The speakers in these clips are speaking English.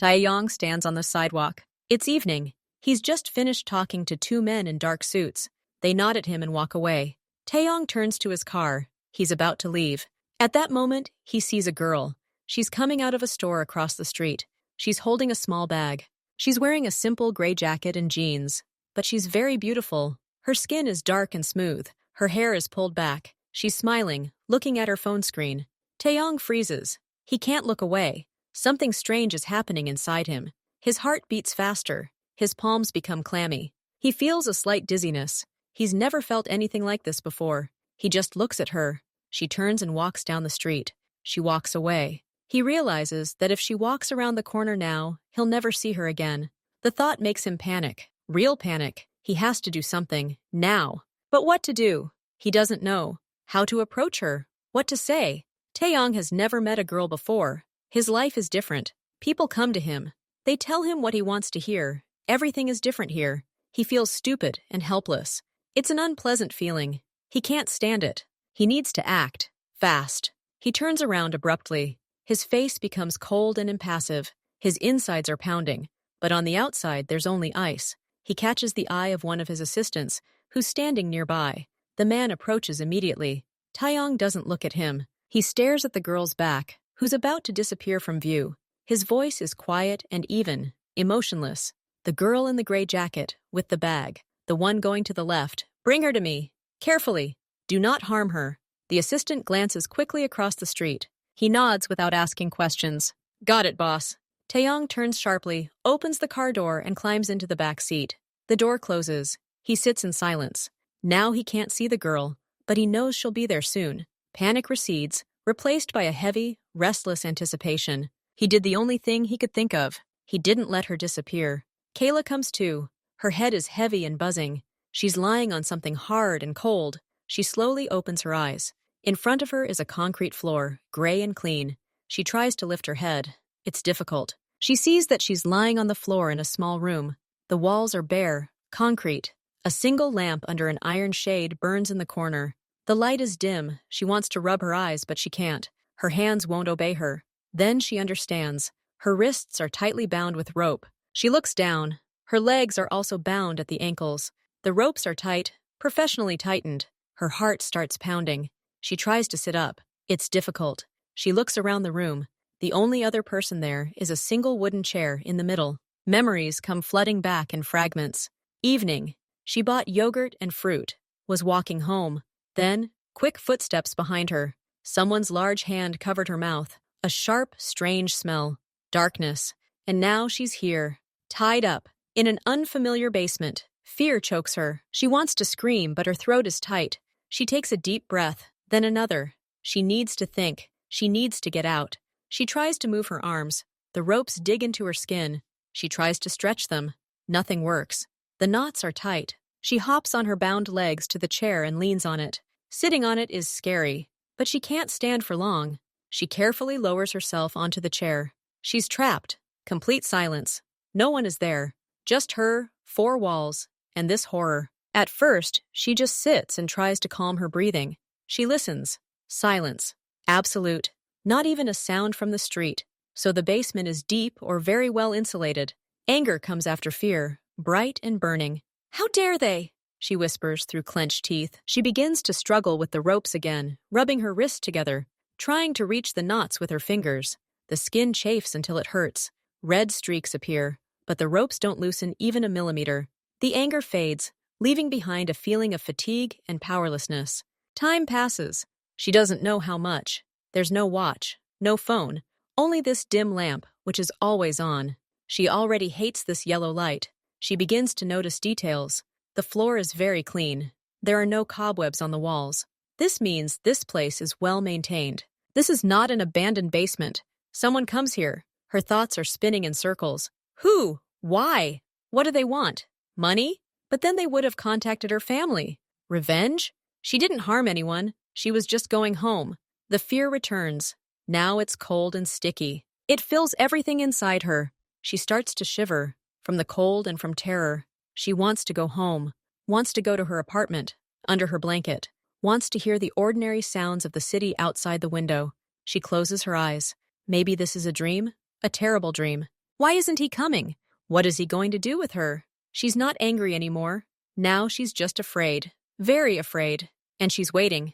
Taeyong stands on the sidewalk. It's evening. He's just finished talking to two men in dark suits. They nod at him and walk away. Taeyong turns to his car. He's about to leave. At that moment, he sees a girl. She's coming out of a store across the street. She's holding a small bag. She's wearing a simple gray jacket and jeans. But she's very beautiful. Her skin is dark and smooth. Her hair is pulled back. She's smiling, looking at her phone screen. Taeyong freezes. He can't look away. Something strange is happening inside him. His heart beats faster. His palms become clammy. He feels a slight dizziness. He's never felt anything like this before. He just looks at her. She turns and walks down the street. She walks away. He realizes that if she walks around the corner now, he'll never see her again. The thought makes him panic. Real panic. He has to do something, now. But what to do? He doesn't know. How to approach her? What to say? Taeyong has never met a girl before. His life is different. People come to him. They tell him what he wants to hear. Everything is different here. He feels stupid and helpless. It's an unpleasant feeling. He can't stand it. He needs to act. Fast. He turns around abruptly. His face becomes cold and impassive. His insides are pounding. But on the outside, there's only ice. He catches the eye of one of his assistants, who's standing nearby. The man approaches immediately. Taeyong doesn't look at him. He stares at the girl's back, who's about to disappear from view. His voice is quiet and even, emotionless. The girl in the gray jacket, with the bag. The one going to the left. Bring her to me. Carefully. Do not harm her. The assistant glances quickly across the street. He nods without asking questions. Got it, boss. Taeyong turns sharply, opens the car door, and climbs into the back seat. The door closes. He sits in silence. Now he can't see the girl, but he knows she'll be there soon. Panic recedes, replaced by a heavy, restless anticipation. He did the only thing he could think of. He didn't let her disappear. Kayla comes too. Her head is heavy and buzzing. She's lying on something hard and cold. She slowly opens her eyes. In front of her is a concrete floor, gray and clean. She tries to lift her head. It's difficult. She sees that she's lying on the floor in a small room. The walls are bare, concrete. A single lamp under an iron shade burns in the corner. The light is dim. She wants to rub her eyes, but she can't. Her hands won't obey her. Then she understands. Her wrists are tightly bound with rope. She looks down. Her legs are also bound at the ankles. The ropes are tight, professionally tightened. Her heart starts pounding. She tries to sit up. It's difficult. She looks around the room. The only other person there is a single wooden chair in the middle. Memories come flooding back in fragments. Evening. She bought yogurt and fruit. Was walking home. Then, quick footsteps behind her. Someone's large hand covered her mouth. A sharp, strange smell. Darkness. And now she's here. Tied up. In an unfamiliar basement. Fear chokes her. She wants to scream, but her throat is tight. She takes a deep breath. Then another. She needs to think. She needs to get out. She tries to move her arms. The ropes dig into her skin. She tries to stretch them. Nothing works. The knots are tight. She hops on her bound legs to the chair and leans on it. Sitting on it is scary, but she can't stand for long. She carefully lowers herself onto the chair. She's trapped. Complete silence. No one is there. Just her, four walls, and this horror. At first, she just sits and tries to calm her breathing. She listens. Silence. Absolute. Not even a sound from the street. So the basement is deep or very well insulated. Anger comes after fear, bright and burning. How dare they? She whispers through clenched teeth. She begins to struggle with the ropes again, rubbing her wrists together, trying to reach the knots with her fingers. The skin chafes until it hurts. Red streaks appear, but the ropes don't loosen even a millimeter. The anger fades, leaving behind a feeling of fatigue and powerlessness. Time passes. She doesn't know how much. There's no watch, no phone, only this dim lamp, which is always on. She already hates this yellow light. She begins to notice details. The floor is very clean. There are no cobwebs on the walls. This means this place is well maintained. This is not an abandoned basement. Someone comes here. Her thoughts are spinning in circles. Who? Why? What do they want? Money? But then they would have contacted her family. Revenge? She didn't harm anyone. She was just going home. The fear returns. Now it's cold and sticky. It fills everything inside her. She starts to shiver, from the cold and from terror. She wants to go home, wants to go to her apartment, under her blanket, wants to hear the ordinary sounds of the city outside the window. She closes her eyes. Maybe this is a dream? A terrible dream. Why isn't he coming? What is he going to do with her? She's not angry anymore. Now she's just afraid. Very afraid. And she's waiting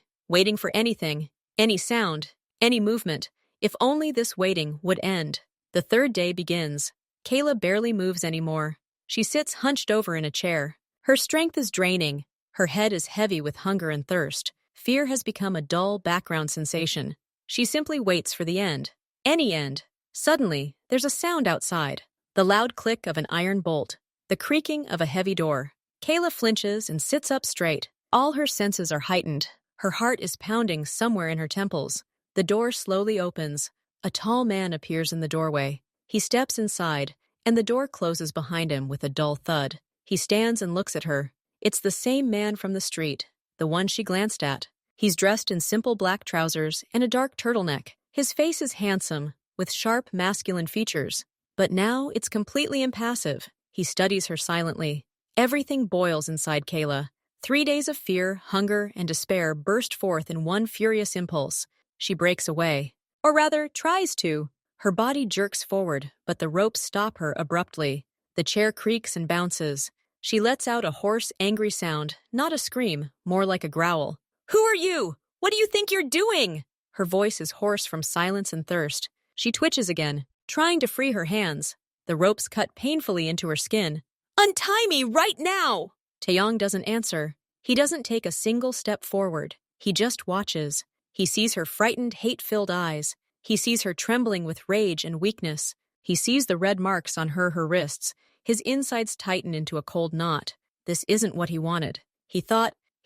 for anything, any sound, any movement. If only this waiting would end. The third day begins. Kayla barely moves anymore. She sits hunched over in a chair. Her strength is draining. Her head is heavy with hunger and thirst. Fear has become a dull background sensation. She simply waits for the end. Any end. Suddenly, there's a sound outside. The loud click of an iron bolt. The creaking of a heavy door. Kayla flinches and sits up straight. All her senses are heightened. Her heart is pounding somewhere in her temples. The door slowly opens. A tall man appears in the doorway. He steps inside, and the door closes behind him with a dull thud. He stands and looks at her. It's the same man from the street, the one she glanced at. He's dressed in simple black trousers and a dark turtleneck. His face is handsome, with sharp masculine features. But now it's completely impassive. He studies her silently. Everything boils inside Kayla. 3 days of fear, hunger, and despair burst forth in one furious impulse. She breaks away. Or rather, tries to. Her body jerks forward, but the ropes stop her abruptly. The chair creaks and bounces. She lets out a hoarse, angry sound, not a scream, more like a growl. "Who are you? What do you think you're doing?" Her voice is hoarse from silence and thirst. She twitches again, trying to free her hands. The ropes cut painfully into her skin. "Untie me right now!" Taeyong doesn't answer. He doesn't take a single step forward. He just watches. He sees her frightened, hate-filled eyes. He sees her trembling with rage and weakness. He sees the red marks on her wrists. His insides tighten into a cold knot. This isn't what he wanted. He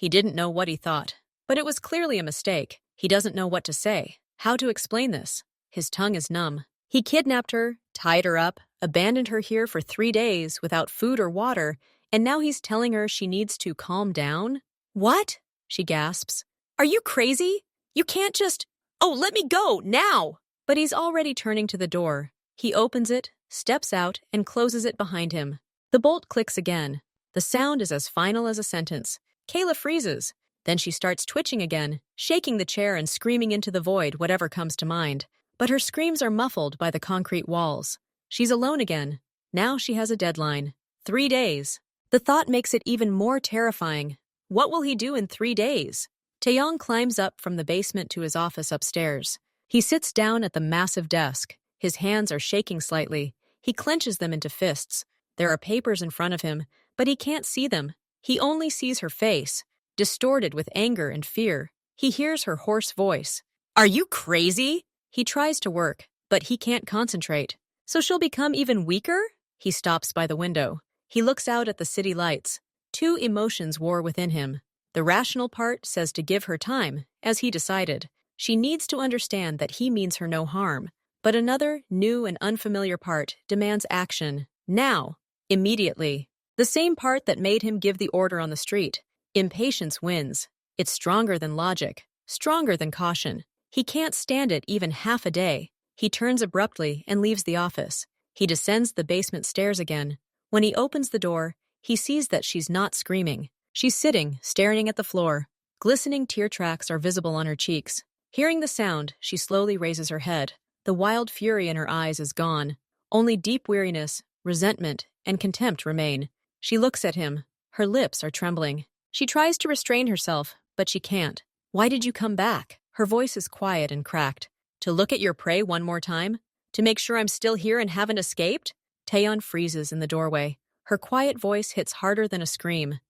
didn't know what he thought. But it was clearly a mistake. He doesn't know what to say, how to explain this. His tongue is numb. He kidnapped her, tied her up, abandoned her here for 3 days without food or water, and now he's telling her she needs to calm down? "What?" she gasps. "Are you crazy? You can't just— Oh, let me go, now!" But he's already turning to the door. He opens it, steps out, and closes it behind him. The bolt clicks again. The sound is as final as a sentence. Kayla freezes. Then she starts twitching again, shaking the chair and screaming into the void whatever comes to mind. But her screams are muffled by the concrete walls. She's alone again. Now she has a deadline. 3 days. The thought makes it even more terrifying. What will he do in 3 days? Taeyong climbs up from the basement to his office upstairs. He sits down at the massive desk. His hands are shaking slightly. He clenches them into fists. There are papers in front of him, but he can't see them. He only sees her face, distorted with anger and fear. He hears her hoarse voice. "Are you crazy?" He tries to work, but he can't concentrate. So she'll become even weaker? He stops by the window. He looks out at the city lights. 2 emotions war within him. The rational part says to give her time, as he decided. She needs to understand that he means her no harm. But another, new and unfamiliar part demands action. Now. Immediately. The same part that made him give the order on the street. Impatience wins. It's stronger than logic, stronger than caution. He can't stand it even half a day. He turns abruptly and leaves the office. He descends the basement stairs again. When he opens the door, he sees that she's not screaming. She's sitting, staring at the floor. Glistening tear tracks are visible on her cheeks. Hearing the sound, she slowly raises her head. The wild fury in her eyes is gone. Only deep weariness, resentment, and contempt remain. She looks at him. Her lips are trembling. She tries to restrain herself, but she can't. "Why did you come back?" Her voice is quiet and cracked. "To look at your prey one more time? To make sure I'm still here and haven't escaped?" Taeyeon freezes in the doorway. Her quiet voice hits harder than a scream.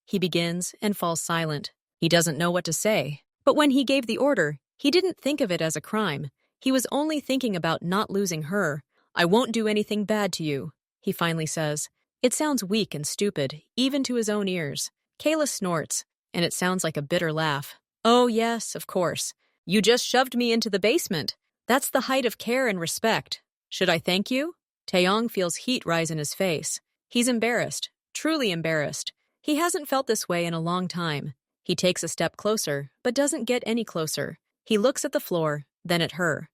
He begins and falls silent. He doesn't know what to say. But when he gave the order, he didn't think of it as a crime. He was only thinking about not losing her. "I won't do anything bad to you," he finally says. It sounds weak and stupid, even to his own ears. Kayla snorts, and it sounds like a bitter laugh. "Oh yes, of course. You just shoved me into the basement. That's the height of care and respect. Should I thank you?" Taeyong feels heat rise in his face. He's embarrassed, truly embarrassed. He hasn't felt this way in a long time. He takes a step closer, but doesn't get any closer. He looks at the floor, then at her.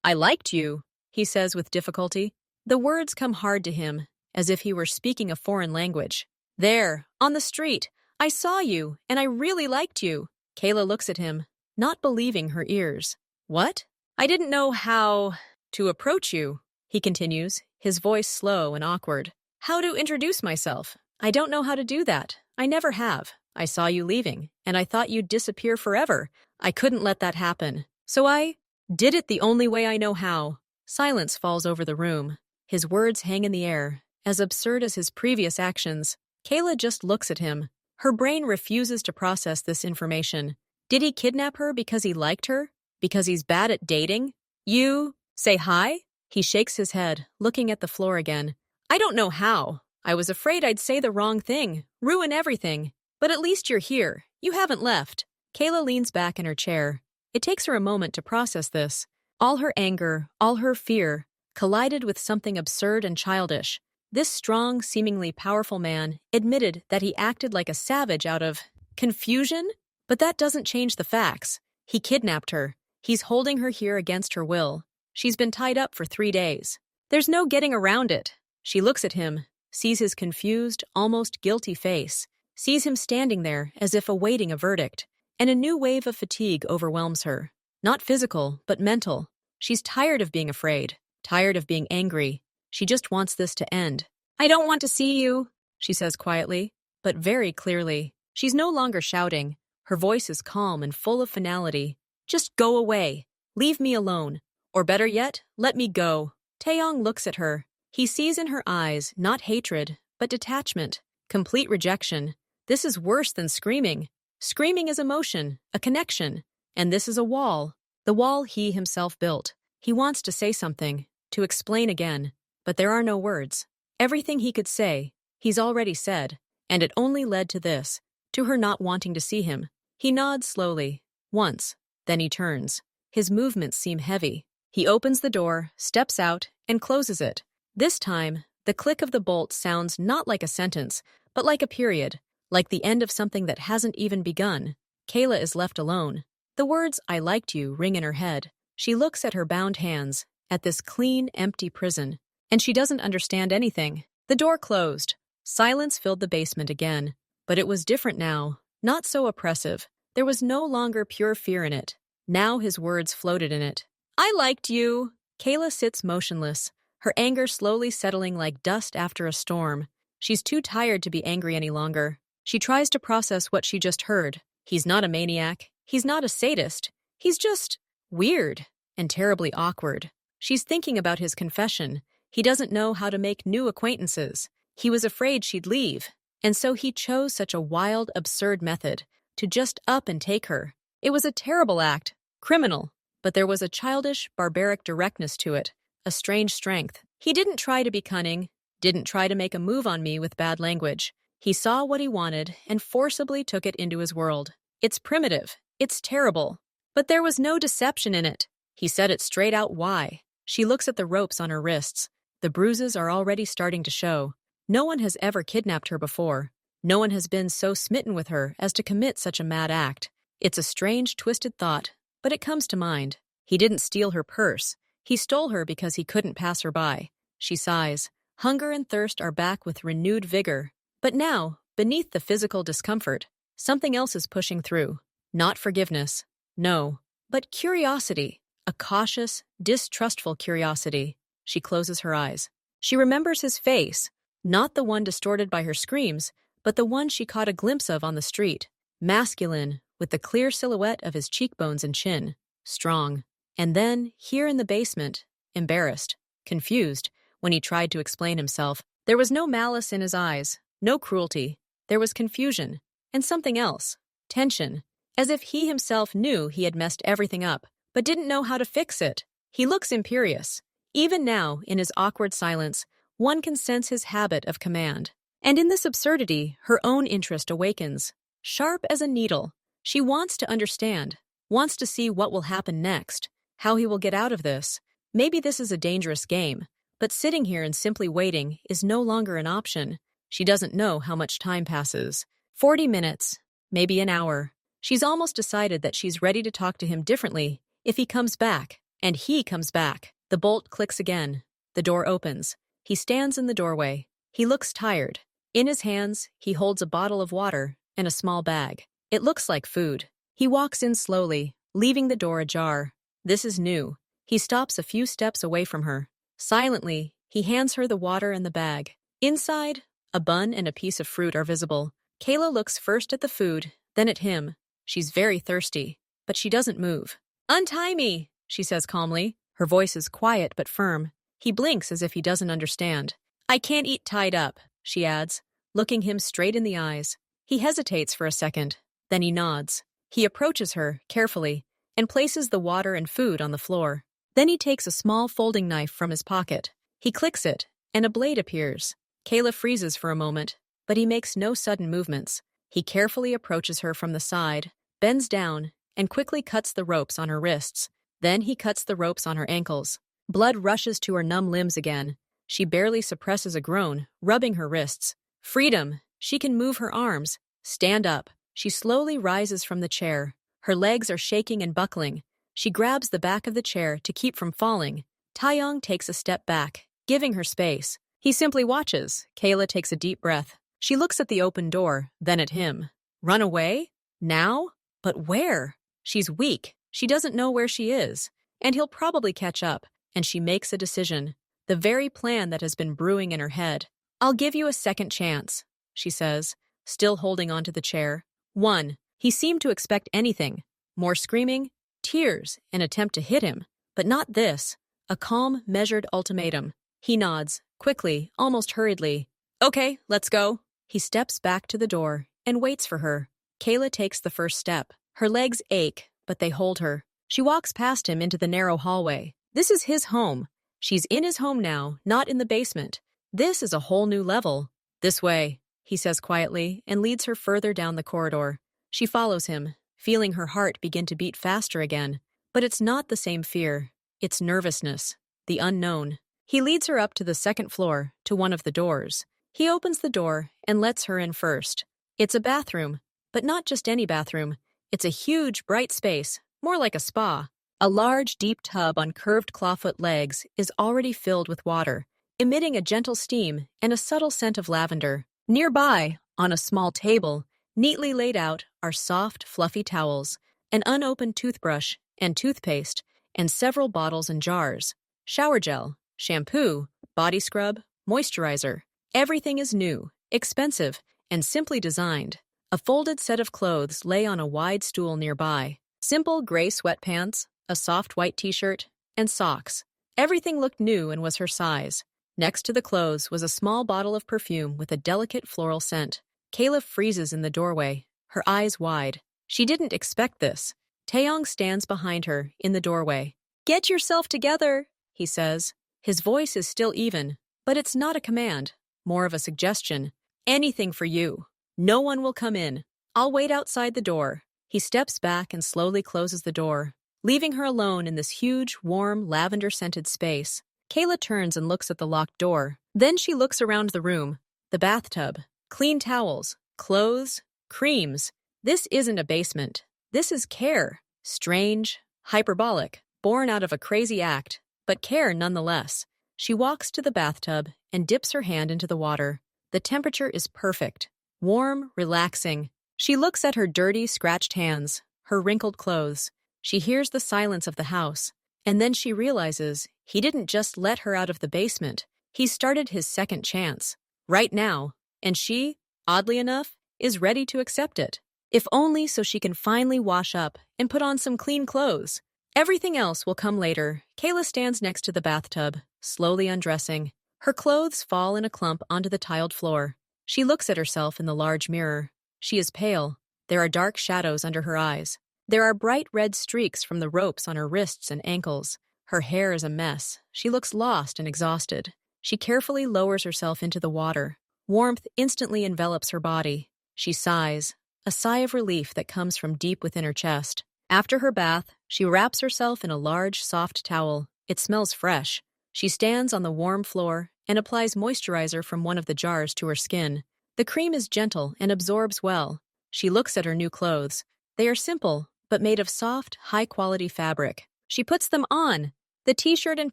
I liked you," he says with difficulty. The words come hard to him, as if he were speaking a foreign language. "There, on the street. I saw you, and I really liked you." Kayla looks at him, not believing her ears. "What?" "I didn't know how to approach you." he continues, his voice slow and awkward. How to introduce myself? I don't know how to do that. I never have. I saw you leaving, and I thought you'd disappear forever. I couldn't let that happen. So I did it the only way I know how. Silence falls over the room. His words hang in the air, as absurd as his previous actions. Kayla just looks at him. Her brain refuses to process this information. Did he kidnap her because he liked her? Because he's bad at dating? You say hi? He shakes his head, looking at the floor again. I don't know how. I was afraid I'd say the wrong thing, ruin everything. But at least you're here. You haven't left. Kayla leans back in her chair. It takes her a moment to process this. All her anger, all her fear, collided with something absurd and childish. This strong, seemingly powerful man admitted that he acted like a savage out of confusion? But that doesn't change the facts. He kidnapped her. He's holding her here against her will. She's been tied up for 3 days. There's no getting around it. She looks at him, sees his confused, almost guilty face, sees him standing there as if awaiting a verdict, and a new wave of fatigue overwhelms her. Not physical, but mental. She's tired of being afraid, tired of being angry. She just wants this to end. I don't want to see you, she says quietly, but very clearly. She's no longer shouting. Her voice is calm and full of finality. Just go away. Leave me alone. Or better yet, let me go. Taeyong looks at her. He sees in her eyes not hatred, but detachment, complete rejection. This is worse than screaming. Screaming is emotion, a connection. And this is a wall. The wall he himself built. He wants to say something, to explain again. But there are no words. Everything he could say, he's already said. And it only led to this, to her not wanting to see him. He nods slowly, once. Then he turns. His movements seem heavy. He opens the door, steps out, and closes it. This time, the click of the bolt sounds not like a sentence, but like a period, like the end of something that hasn't even begun. Kayla is left alone. The words, I liked you, ring in her head. She looks at her bound hands, at this clean, empty prison, and she doesn't understand anything. The door closed. Silence filled the basement again. But it was different now, not so oppressive. There was no longer pure fear in it. Now his words floated in it. I liked you. Kayla sits motionless, her anger slowly settling like dust after a storm. She's too tired to be angry any longer. She tries to process what she just heard. He's not a maniac. He's not a sadist. He's just weird and terribly awkward. She's thinking about his confession. He doesn't know how to make new acquaintances. He was afraid she'd leave. And so he chose such a wild, absurd method to just up and take her. It was a terrible act, criminal, but there was a childish, barbaric directness to it, a strange strength. He didn't try to be cunning, didn't try to make a move on me with bad language. He saw what he wanted and forcibly took it into his world. It's primitive, it's terrible, but there was no deception in it. He said it straight out why. She looks at the ropes on her wrists. The bruises are already starting to show. No one has ever kidnapped her before. No one has been so smitten with her as to commit such a mad act. It's a strange, twisted thought, but it comes to mind. He didn't steal her purse. He stole her because he couldn't pass her by. She sighs. Hunger and thirst are back with renewed vigor. But now, beneath the physical discomfort, something else is pushing through. Not forgiveness. No. But curiosity. A cautious, distrustful curiosity. She closes her eyes. She remembers his face. Not the one distorted by her screams, but the one she caught a glimpse of on the street. Masculine, with the clear silhouette of his cheekbones and chin. Strong. And then, here in the basement, embarrassed, confused, when he tried to explain himself. There was no malice in his eyes, no cruelty. There was confusion, and something else. Tension. As if he himself knew he had messed everything up, but didn't know how to fix it. He looks imperious. Even now, in his awkward silence, one can sense his habit of command. And in this absurdity, her own interest awakens. Sharp as a needle, she wants to understand, wants to see what will happen next, how he will get out of this. Maybe this is a dangerous game, but sitting here and simply waiting is no longer an option. She doesn't know how much time passes. 40 minutes, maybe an hour. She's almost decided that she's ready to talk to him differently if he comes back. And he comes back. The bolt clicks again. The door opens. He stands in the doorway. He looks tired. In his hands, he holds a bottle of water and a small bag. It looks like food. He walks in slowly, leaving the door ajar. This is new. He stops a few steps away from her. Silently, he hands her the water and the bag. Inside, a bun and a piece of fruit are visible. Kayla looks first at the food, then at him. She's very thirsty, but she doesn't move. "Untie me," she says calmly. Her voice is quiet but firm. He blinks as if he doesn't understand. "I can't eat tied up," she adds, looking him straight in the eyes. He hesitates for a second, then he nods. He approaches her, carefully, and places the water and food on the floor. Then he takes a small folding knife from his pocket. He clicks it, and a blade appears. Kayla freezes for a moment, but he makes no sudden movements. He carefully approaches her from the side, bends down, and quickly cuts the ropes on her wrists. Then he cuts the ropes on her ankles. Blood rushes to her numb limbs again. She barely suppresses a groan, rubbing her wrists. Freedom! She can move her arms. Stand up. She slowly rises from the chair. Her legs are shaking and buckling. She grabs the back of the chair to keep from falling. Taeyong takes a step back, giving her space. He simply watches. Kayla takes a deep breath. She looks at the open door, then at him. Run away? Now? But where? She's weak. She doesn't know where she is. And he'll probably catch up. And she makes a decision. The very plan that has been brewing in her head. "I'll give you a second chance," she says, still holding onto the chair. One. He seemed to expect anything. More screaming, tears, an attempt to hit him. But not this. A calm, measured ultimatum. He nods, quickly, almost hurriedly. "Okay, let's go." He steps back to the door and waits for her. Kayla takes the first step. Her legs ache, but they hold her. She walks past him into the narrow hallway. This is his home. She's in his home now, not in the basement. This is a whole new level. "This way," he says quietly, and leads her further down the corridor. She follows him, feeling her heart begin to beat faster again. But it's not the same fear. It's nervousness, the unknown. He leads her up to the second floor, to one of the doors. He opens the door and lets her in first. It's a bathroom, but not just any bathroom. It's a huge, bright space, more like a spa. A large, deep tub on curved clawfoot legs is already filled with water, emitting a gentle steam and a subtle scent of lavender. Nearby, on a small table, neatly laid out, are soft, fluffy towels, an unopened toothbrush and toothpaste, and several bottles and jars. Shower gel, shampoo, body scrub, moisturizer. Everything is new, expensive, and simply designed. A folded set of clothes lay on a wide stool nearby. Simple gray sweatpants, a soft white t-shirt, and socks. Everything looked new and was her size. Next to the clothes was a small bottle of perfume with a delicate floral scent. Kayla freezes in the doorway, her eyes wide. She didn't expect this. Taeyong stands behind her, in the doorway. "Get yourself together," he says. His voice is still even, but it's not a command, more of a suggestion. "Anything for you. No one will come in. I'll wait outside the door." He steps back and slowly closes the door, leaving her alone in this huge, warm, lavender-scented space. Kayla turns and looks at the locked door. Then she looks around the room. The bathtub, clean towels, clothes, creams. This isn't a basement. This is care. Strange, hyperbolic, born out of a crazy act, but care nonetheless. She walks to the bathtub and dips her hand into the water. The temperature is perfect. Warm, relaxing. She looks at her dirty, scratched hands, her wrinkled clothes. She hears the silence of the house. And then she realizes he didn't just let her out of the basement. He started his second chance. Right now. And she, oddly enough, is ready to accept it. If only so she can finally wash up and put on some clean clothes. Everything else will come later. Kayla stands next to the bathtub, slowly undressing. Her clothes fall in a clump onto the tiled floor. She looks at herself in the large mirror. She is pale. There are dark shadows under her eyes. There are bright red streaks from the ropes on her wrists and ankles. Her hair is a mess. She looks lost and exhausted. She carefully lowers herself into the water. Warmth instantly envelops her body. She sighs, a sigh of relief that comes from deep within her chest. After her bath, she wraps herself in a large, soft towel. It smells fresh. She stands on the warm floor and applies moisturizer from one of the jars to her skin. The cream is gentle and absorbs well. She looks at her new clothes. They are simple, but made of soft, high-quality fabric. She puts them on. The t-shirt and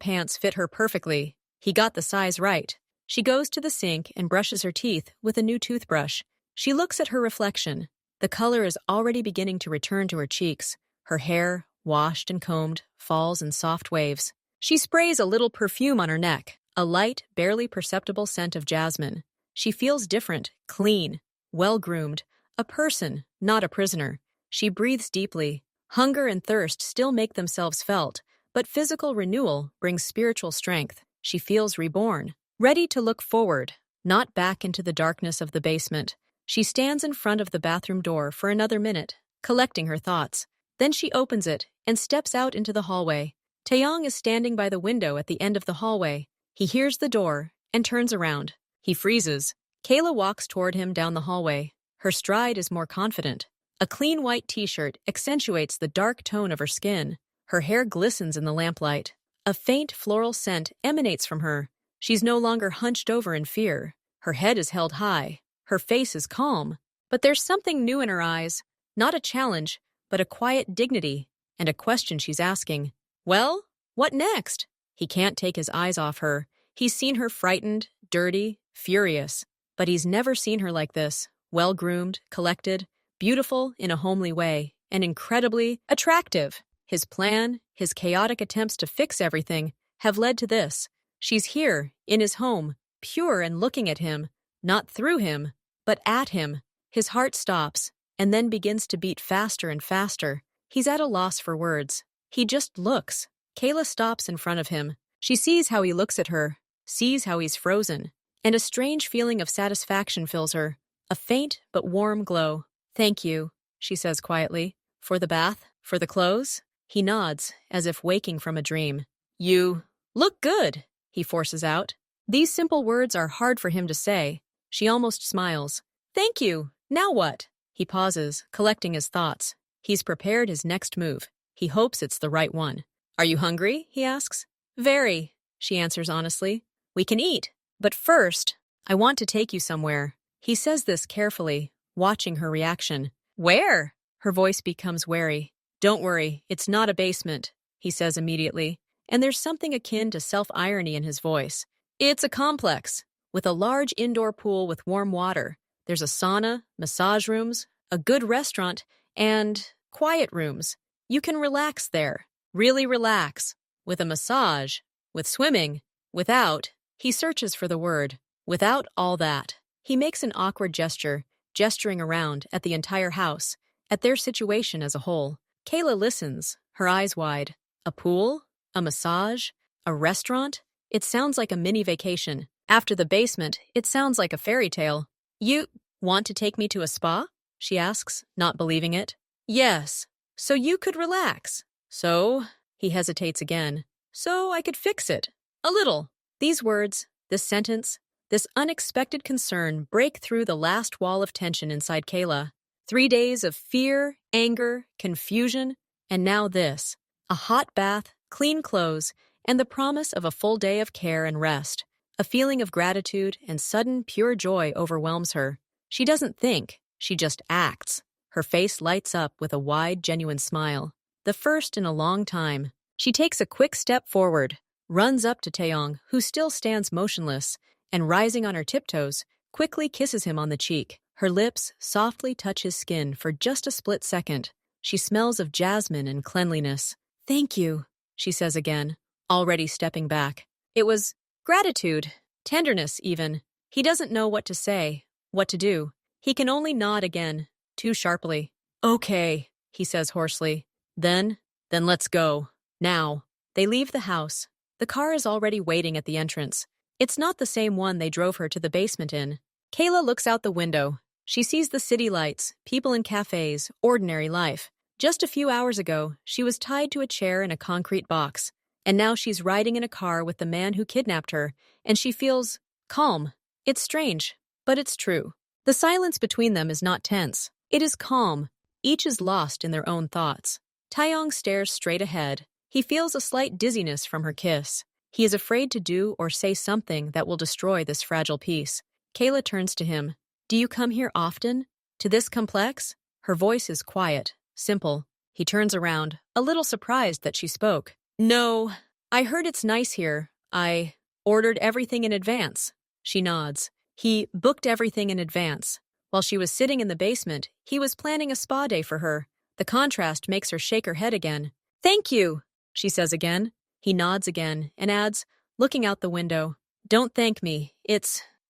pants fit her perfectly. He got the size right. She goes to the sink and brushes her teeth with a new toothbrush. She looks at her reflection. The color is already beginning to return to her cheeks. Her hair, washed and combed, falls in soft waves. She sprays a little perfume on her neck, a light, barely perceptible scent of jasmine. She feels different, clean, well-groomed, a person, not a prisoner. She breathes deeply. Hunger and thirst still make themselves felt, but physical renewal brings spiritual strength. She feels reborn, ready to look forward, not back into the darkness of the basement. She stands in front of the bathroom door for another minute, collecting her thoughts. Then she opens it and steps out into the hallway. Taeyong is standing by the window at the end of the hallway. He hears the door and turns around. He freezes. Kayla walks toward him down the hallway. Her stride is more confident. A clean white t-shirt accentuates the dark tone of her skin. Her hair glistens in the lamplight. A faint floral scent emanates from her. She's no longer hunched over in fear. Her head is held high. Her face is calm. But there's something new in her eyes. Not a challenge, but a quiet dignity, and a question she's asking. Well, what next? He can't take his eyes off her. He's seen her frightened, dirty, furious. But he's never seen her like this, well-groomed, collected, beautiful in a homely way, and incredibly attractive. His plan, his chaotic attempts to fix everything, have led to this. She's here, in his home, pure and looking at him, not through him, but at him. His heart stops, and then begins to beat faster and faster. He's at a loss for words. He just looks. Kayla stops in front of him. She sees how he looks at her, sees how he's frozen, and a strange feeling of satisfaction fills her, a faint but warm glow. "Thank you," she says quietly. "For the bath? For the clothes?" He nods, as if waking from a dream. "You look good," he forces out. These simple words are hard for him to say. She almost smiles. "Thank you. Now what?" He pauses, collecting his thoughts. He's prepared his next move. He hopes it's the right one. "Are you hungry?" he asks. "Very," she answers honestly. "We can eat. But first, I want to take you somewhere." He says this carefully, watching her reaction. "Where?" Her voice becomes wary. "Don't worry, it's not a basement," he says immediately, and there's something akin to self-irony in his voice. "It's a complex, with a large indoor pool with warm water. There's a sauna, massage rooms, a good restaurant, and quiet rooms. You can relax there, really relax, with a massage, with swimming, without." He searches for the word. "Without all that." He makes an awkward gesture, gesturing around at the entire house, at their situation as a whole. Kayla listens, her eyes wide. A pool? A massage? A restaurant? It sounds like a mini vacation. After the basement, it sounds like a fairy tale. "You want to take me to a spa?" she asks, not believing it. "Yes. So you could relax." "So?" He hesitates again. "So I could fix it. A little." These words, this sentence, this unexpected concern break through the last wall of tension inside Kayla. 3 days of fear, anger, confusion, and now this. A hot bath, clean clothes, and the promise of a full day of care and rest. A feeling of gratitude and sudden pure joy overwhelms her. She doesn't think, she just acts. Her face lights up with a wide, genuine smile. The first in a long time. She takes a quick step forward, runs up to Taeyong, who still stands motionless, and rising on her tiptoes, quickly kisses him on the cheek. Her lips softly touch his skin for just a split second. She smells of jasmine and cleanliness. "Thank you," she says again, already stepping back. It was gratitude, tenderness even. He doesn't know what to say, what to do. He can only nod again, too sharply. "Okay," he says hoarsely. Then let's go. Now." They leave the house. The car is already waiting at the entrance. It's not the same one they drove her to the basement in. Kayla looks out the window. She sees the city lights, people in cafes, ordinary life. Just a few hours ago, she was tied to a chair in a concrete box. And now she's riding in a car with the man who kidnapped her, and she feels calm. It's strange, but it's true. The silence between them is not tense. It is calm. Each is lost in their own thoughts. Taeyong stares straight ahead. He feels a slight dizziness from her kiss. He is afraid to do or say something that will destroy this fragile peace. Kayla turns to him. "Do you come here often? To this complex?" Her voice is quiet, simple. He turns around, a little surprised that she spoke. "No, I heard it's nice here. I ordered everything in advance." She nods. He booked everything in advance. While she was sitting in the basement, he was planning a spa day for her. The contrast makes her shake her head again. "Thank you," she says again. He nods again and adds, looking out the window, "Don't thank me.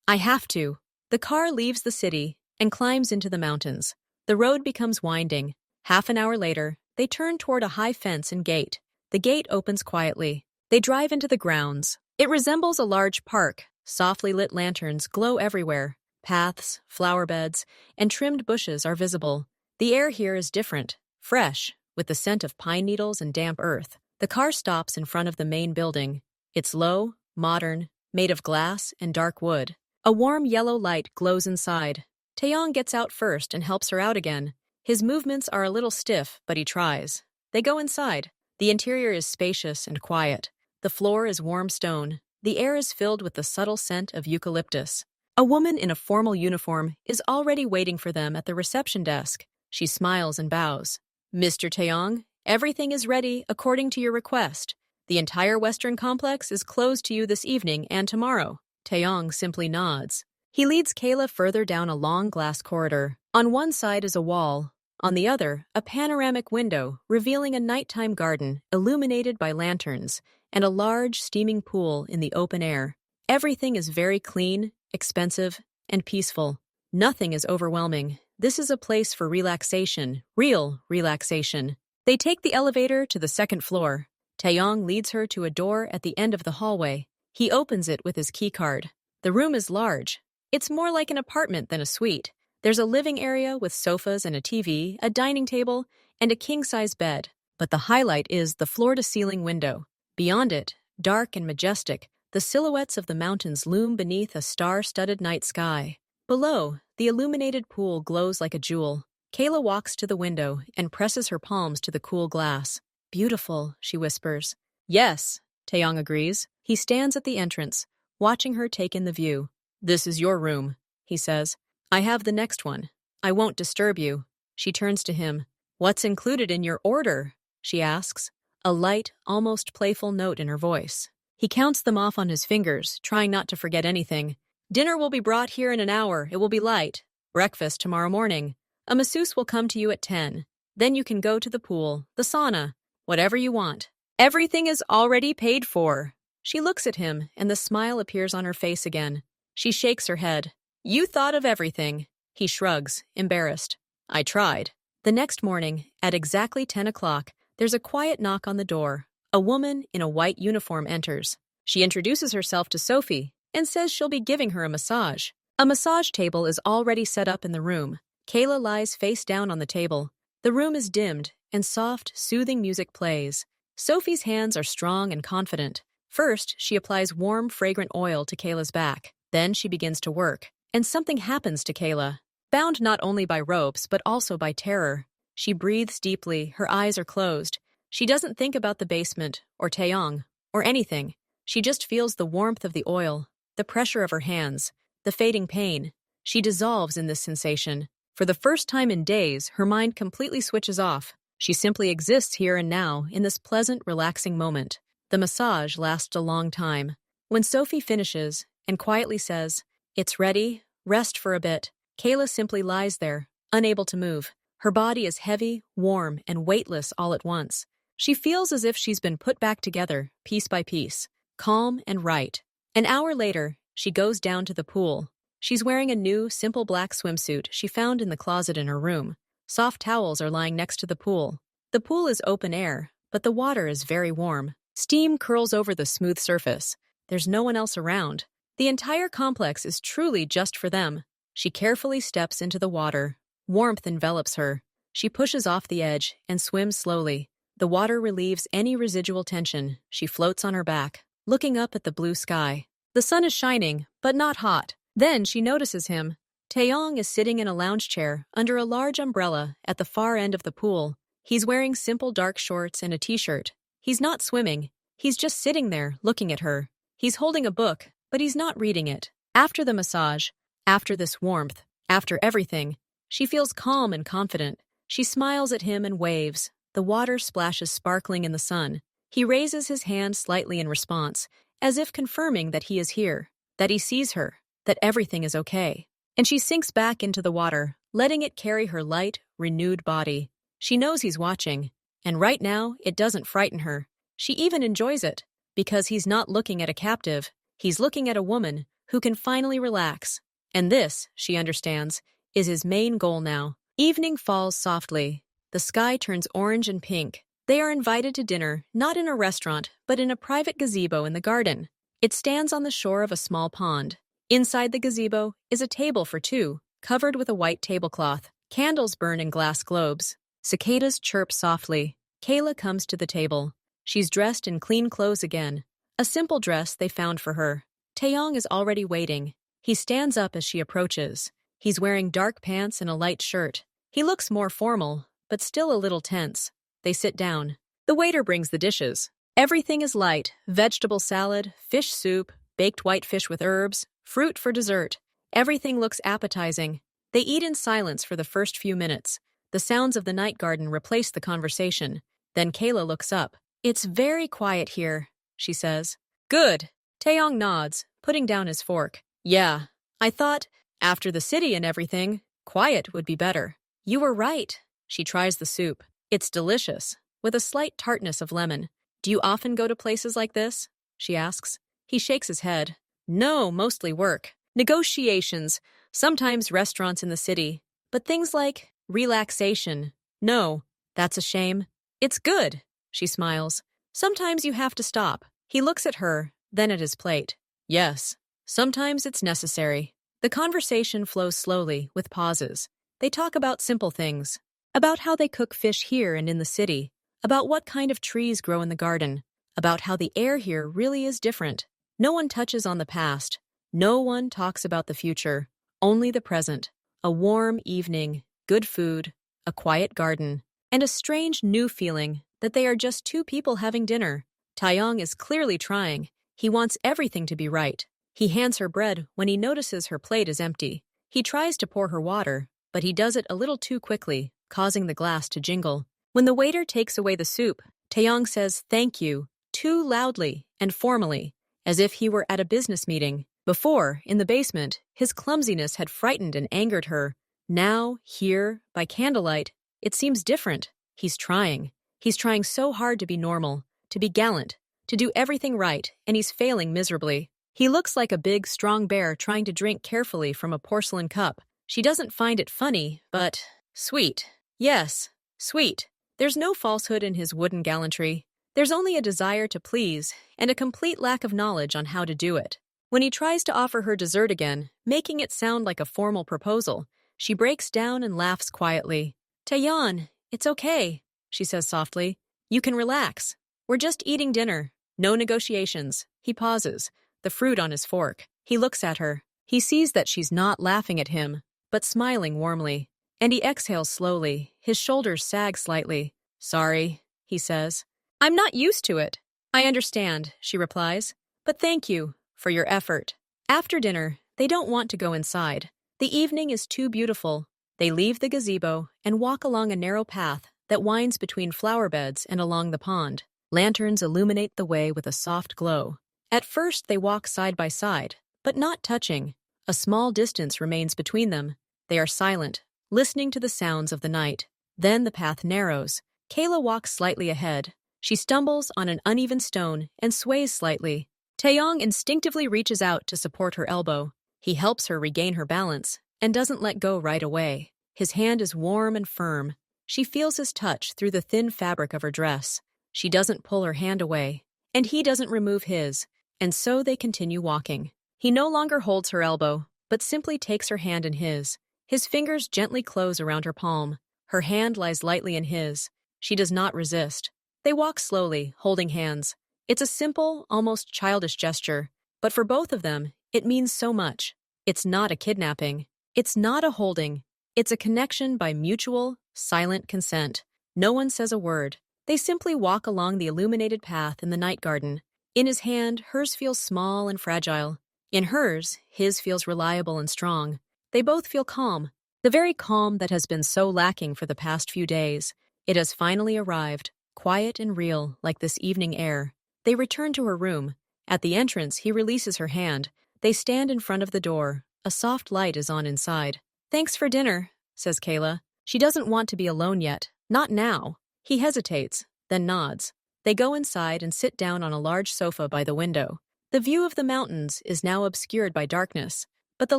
I have to." The car leaves the city and climbs into the mountains. The road becomes winding. Half an hour later, they turn toward a high fence and gate. The gate opens quietly. They drive into the grounds. It resembles a large park. Softly lit lanterns glow everywhere. Paths, flower beds, and trimmed bushes are visible. The air here is different, fresh, with the scent of pine needles and damp earth. The car stops in front of the main building. It's low, modern, made of glass and dark wood. A warm yellow light glows inside. Taeyong gets out first and helps her out again. His movements are a little stiff, but he tries. They go inside. The interior is spacious and quiet. The floor is warm stone. The air is filled with the subtle scent of eucalyptus. A woman in a formal uniform is already waiting for them at the reception desk. She smiles and bows. "Mr. Taeyong, everything is ready according to your request. The entire Western complex is closed to you this evening and tomorrow." Taeyong simply nods. He leads Kayla further down a long glass corridor. On one side is a wall. On the other, a panoramic window revealing a nighttime garden illuminated by lanterns and a large, steaming pool in the open air. Everything is very clean, expensive, and peaceful. Nothing is overwhelming. This is a place for relaxation, real relaxation. They take the elevator to the second floor. Taeyong leads her to a door at the end of the hallway. He opens it with his keycard. The room is large. It's more like an apartment than a suite. There's a living area with sofas and a TV, a dining table, and a king-size bed. But the highlight is the floor-to-ceiling window. Beyond it, dark and majestic, the silhouettes of the mountains loom beneath a star-studded night sky. Below, the illuminated pool glows like a jewel. Kayla walks to the window and presses her palms to the cool glass. "Beautiful," she whispers. "Yes," Taeyong agrees. He stands at the entrance, watching her take in the view. "This is your room," he says. "I have the next one. I won't disturb you." She turns to him. "What's included in your order?" she asks, a light, almost playful note in her voice. He counts them off on his fingers, trying not to forget anything. "Dinner will be brought here in an hour. It will be light. Breakfast tomorrow morning. A masseuse will come to you at 10. Then you can go to the pool, the sauna, whatever you want. Everything is already paid for." She looks at him, and the smile appears on her face again. She shakes her head. "You thought of everything." He shrugs, embarrassed. "I tried." The next morning, at exactly 10 o'clock, there's a quiet knock on the door. A woman in a white uniform enters. She introduces herself to Sophie and says she'll be giving her a massage. A massage table is already set up in the room. Kayla lies face down on the table. The room is dimmed, and soft, soothing music plays. Sophie's hands are strong and confident. First, she applies warm, fragrant oil to Kayla's back. Then she begins to work. And something happens to Kayla. Bound not only by ropes, but also by terror. She breathes deeply, her eyes are closed. She doesn't think about the basement, or Taeyong, or anything. She just feels the warmth of the oil, the pressure of her hands, the fading pain. She dissolves in this sensation. For the first time in days, her mind completely switches off. She simply exists here and now, in this pleasant, relaxing moment. The massage lasts a long time. When Sophie finishes and quietly says, "It's ready, rest for a bit," Kayla simply lies there, unable to move. Her body is heavy, warm, and weightless all at once. She feels as if she's been put back together, piece by piece, calm and right. An hour later, she goes down to the pool. She's wearing a new, simple black swimsuit she found in the closet in her room. Soft towels are lying next to the pool. The pool is open air, but the water is very warm. Steam curls over the smooth surface. There's no one else around. The entire complex is truly just for them. She carefully steps into the water. Warmth envelops her. She pushes off the edge and swims slowly. The water relieves any residual tension. She floats on her back, looking up at the blue sky. The sun is shining, but not hot. Then she notices him. Taeyong is sitting in a lounge chair under a large umbrella at the far end of the pool. He's wearing simple dark shorts and a t-shirt. He's not swimming. He's just sitting there, looking at her. He's holding a book, but he's not reading it. After the massage, after this warmth, after everything, she feels calm and confident. She smiles at him and waves. The water splashes sparkling in the sun. He raises his hand slightly in response, as if confirming that he is here, that he sees her, that everything is okay. And she sinks back into the water, letting it carry her light, renewed body. She knows he's watching, and right now, it doesn't frighten her. She even enjoys it, because he's not looking at a captive, he's looking at a woman who can finally relax. And this, she understands, is his main goal now. Evening falls softly. The sky turns orange and pink. They are invited to dinner, not in a restaurant, but in a private gazebo in the garden. It stands on the shore of a small pond. Inside the gazebo is a table for two, covered with a white tablecloth. Candles burn in glass globes. Cicadas chirp softly. Kayla comes to the table. She's dressed in clean clothes again, a simple dress they found for her. Taeyong is already waiting. He stands up as she approaches. He's wearing dark pants and a light shirt. He looks more formal, but still a little tense. They sit down. The waiter brings the dishes. Everything is light: vegetable salad, fish soup, baked white fish with herbs, fruit for dessert. Everything looks appetizing. They eat in silence for the first few minutes. The sounds of the night garden replace the conversation. Then Kayla looks up. "It's very quiet here," she says. "Good." Taeyong nods, putting down his fork. "Yeah, I thought, after the city and everything, quiet would be better." "You were right." She tries the soup. It's delicious, with a slight tartness of lemon. "Do you often go to places like this?" she asks. He shakes his head. "No, mostly work. Negotiations, sometimes restaurants in the city. But things like relaxation, no, that's a shame." "It's good," she smiles. "Sometimes you have to stop." He looks at her, then at his plate. "Yes, sometimes it's necessary." The conversation flows slowly, with pauses. They talk about simple things. About how they cook fish here and in the city. About what kind of trees grow in the garden. About how the air here really is different. No one touches on the past. No one talks about the future. Only the present. A warm evening, good food, a quiet garden, and a strange new feeling that they are just two people having dinner. Taeyong is clearly trying. He wants everything to be right. He hands her bread when he notices her plate is empty. He tries to pour her water, but he does it a little too quickly, causing the glass to jingle. When the waiter takes away the soup, Taeyong says "thank you" too loudly and formally, as if he were at a business meeting. Before, in the basement, his clumsiness had frightened and angered her. Now, here, by candlelight, it seems different. He's trying. He's trying so hard to be normal, to be gallant, to do everything right, and he's failing miserably. He looks like a big, strong bear trying to drink carefully from a porcelain cup. She doesn't find it funny, but sweet. Yes, sweet. There's no falsehood in his wooden gallantry. There's only a desire to please and a complete lack of knowledge on how to do it. When he tries to offer her dessert again, making it sound like a formal proposal, she breaks down and laughs quietly. "Taeyeon, it's okay," she says softly. "You can relax. We're just eating dinner. No negotiations." He pauses, the fruit on his fork. He looks at her. He sees that she's not laughing at him, but smiling warmly. And he exhales slowly. His shoulders sag slightly. "Sorry," he says. "I'm not used to it." "I understand," she replies. "But thank you for your effort." After dinner, they don't want to go inside. The evening is too beautiful. They leave the gazebo and walk along a narrow path that winds between flower beds and along the pond. Lanterns illuminate the way with a soft glow. At first, they walk side by side, but not touching. A small distance remains between them. They are silent, listening to the sounds of the night. Then the path narrows. Kayla walks slightly ahead. She stumbles on an uneven stone and sways slightly. Taeyong instinctively reaches out to support her elbow. He helps her regain her balance and doesn't let go right away. His hand is warm and firm. She feels his touch through the thin fabric of her dress. She doesn't pull her hand away, and he doesn't remove his, and so they continue walking. He no longer holds her elbow, but simply takes her hand in his. His fingers gently close around her palm. Her hand lies lightly in his. She does not resist. They walk slowly, holding hands. It's a simple, almost childish gesture, but for both of them, it means so much. It's not a kidnapping. It's not a holding. It's a connection by mutual, silent consent. No one says a word. They simply walk along the illuminated path in the night garden. In his hand, hers feels small and fragile. In hers, his feels reliable and strong. They both feel calm. The very calm that has been so lacking for the past few days. It has finally arrived, quiet and real, like this evening air. They return to her room. At the entrance, he releases her hand. They stand in front of the door. A soft light is on inside. "Thanks for dinner," says Kayla. She doesn't want to be alone yet. Not now. He hesitates, then nods. They go inside and sit down on a large sofa by the window. The view of the mountains is now obscured by darkness, but the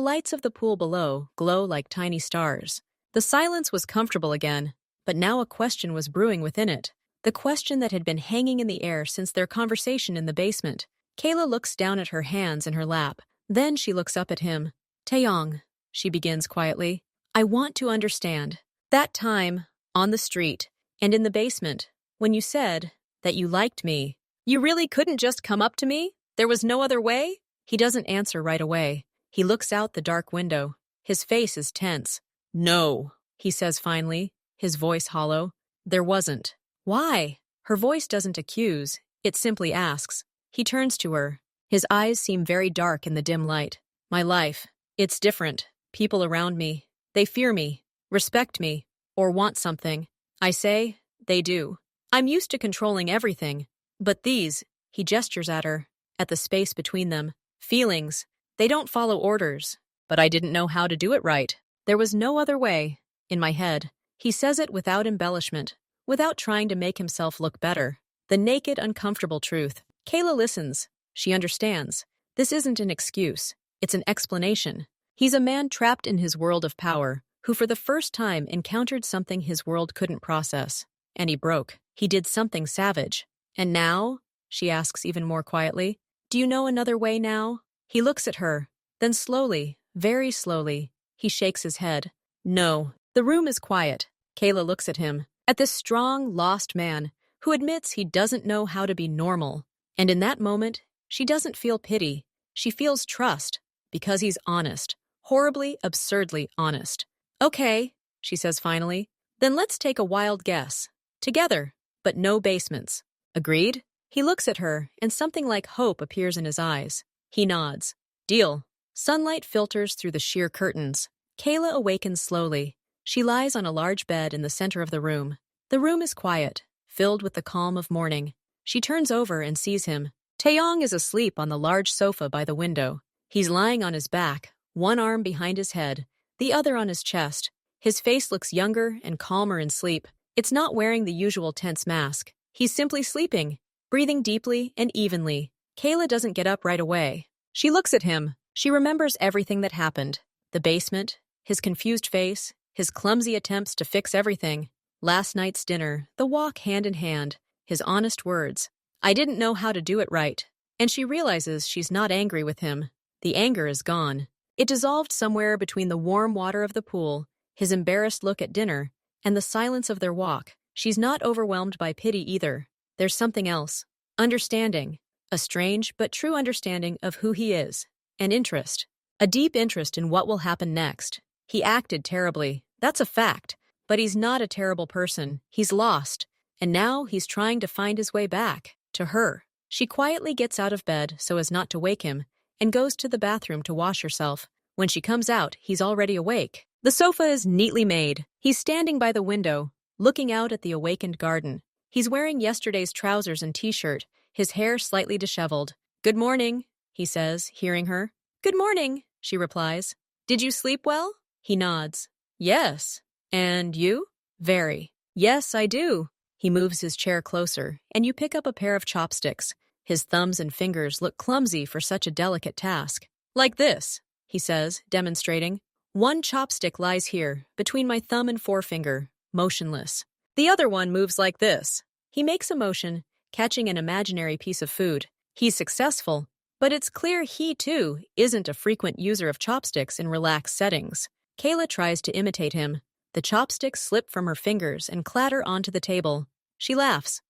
lights of the pool below glow like tiny stars. The silence was comfortable again, but now a question was brewing within it. The question that had been hanging in the air since their conversation in the basement. Kayla looks down at her hands in her lap. Then she looks up at him. Taeyong, she begins quietly. I want to understand. That time, on the street, and in the basement, when you said that you liked me, you really couldn't just come up to me? There was no other way? He doesn't answer right away. He looks out the dark window. His face is tense. No, he says finally, his voice hollow. There wasn't. Why? Her voice doesn't accuse. It simply asks. He turns to her. His eyes seem very dark in the dim light. My life. It's different. People around me. They fear me, respect me, or want something. I say, they do. I'm used to controlling everything. But these, he gestures at her, at the space between them. Feelings. They don't follow orders. But I didn't know how to do it right. There was no other way. In my head. He says it without embellishment, without trying to make himself look better. The naked, uncomfortable truth. Kayla listens. She understands. This isn't an excuse. It's an explanation. He's a man trapped in his world of power, who for the first time encountered something his world couldn't process. And he broke. He did something savage. And now? She asks even more quietly. Do you know another way now? He looks at her. Then slowly, very slowly, he shakes his head. No. The room is quiet. Kayla looks at him. At this strong, lost man, who admits he doesn't know how to be normal. And in that moment, she doesn't feel pity. She feels trust, because he's honest. Horribly, absurdly honest. Okay, she says finally. Then let's take a wild guess. Together, but no basements. Agreed? He looks at her, and something like hope appears in his eyes. He nods. Deal. Sunlight filters through the sheer curtains. Kayla awakens slowly. She lies on a large bed in the center of the room. The room is quiet, filled with the calm of morning. She turns over and sees him. Taeyong is asleep on the large sofa by the window. He's lying on his back, one arm behind his head, the other on his chest. His face looks younger and calmer in sleep. It's not wearing the usual tense mask. He's simply sleeping, breathing deeply and evenly. Kayla doesn't get up right away. She looks at him. She remembers everything that happened. The basement, his confused face, his clumsy attempts to fix everything. Last night's dinner, the walk hand in hand, his honest words. I didn't know how to do it right. And she realizes she's not angry with him. The anger is gone. It dissolved somewhere between the warm water of the pool, his embarrassed look at dinner, and the silence of their walk. She's not overwhelmed by pity either. There's something else. Understanding. A strange but true understanding of who he is. An interest. A deep interest in what will happen next. He acted terribly. That's a fact. But he's not a terrible person. He's lost. And now he's trying to find his way back. To her. She quietly gets out of bed so as not to wake him, and goes to the bathroom to wash herself. When she comes out, he's already awake. The sofa is neatly made. He's standing by the window, looking out at the awakened garden. He's wearing yesterday's trousers and t-shirt, his hair slightly disheveled. Good morning, he says, hearing her. Good morning, she replies. Did you sleep well? He nods. Yes. And you? Very. Yes, I do. He moves his chair closer, and you pick up a pair of chopsticks. His thumbs and fingers look clumsy for such a delicate task. Like this, he says, demonstrating. One chopstick lies here, between my thumb and forefinger, motionless. The other one moves like this. He makes a motion, catching an imaginary piece of food. He's successful, but it's clear he, too, isn't a frequent user of chopsticks in relaxed settings. Kayla tries to imitate him. The chopsticks slip from her fingers and clatter onto the table. She laughs.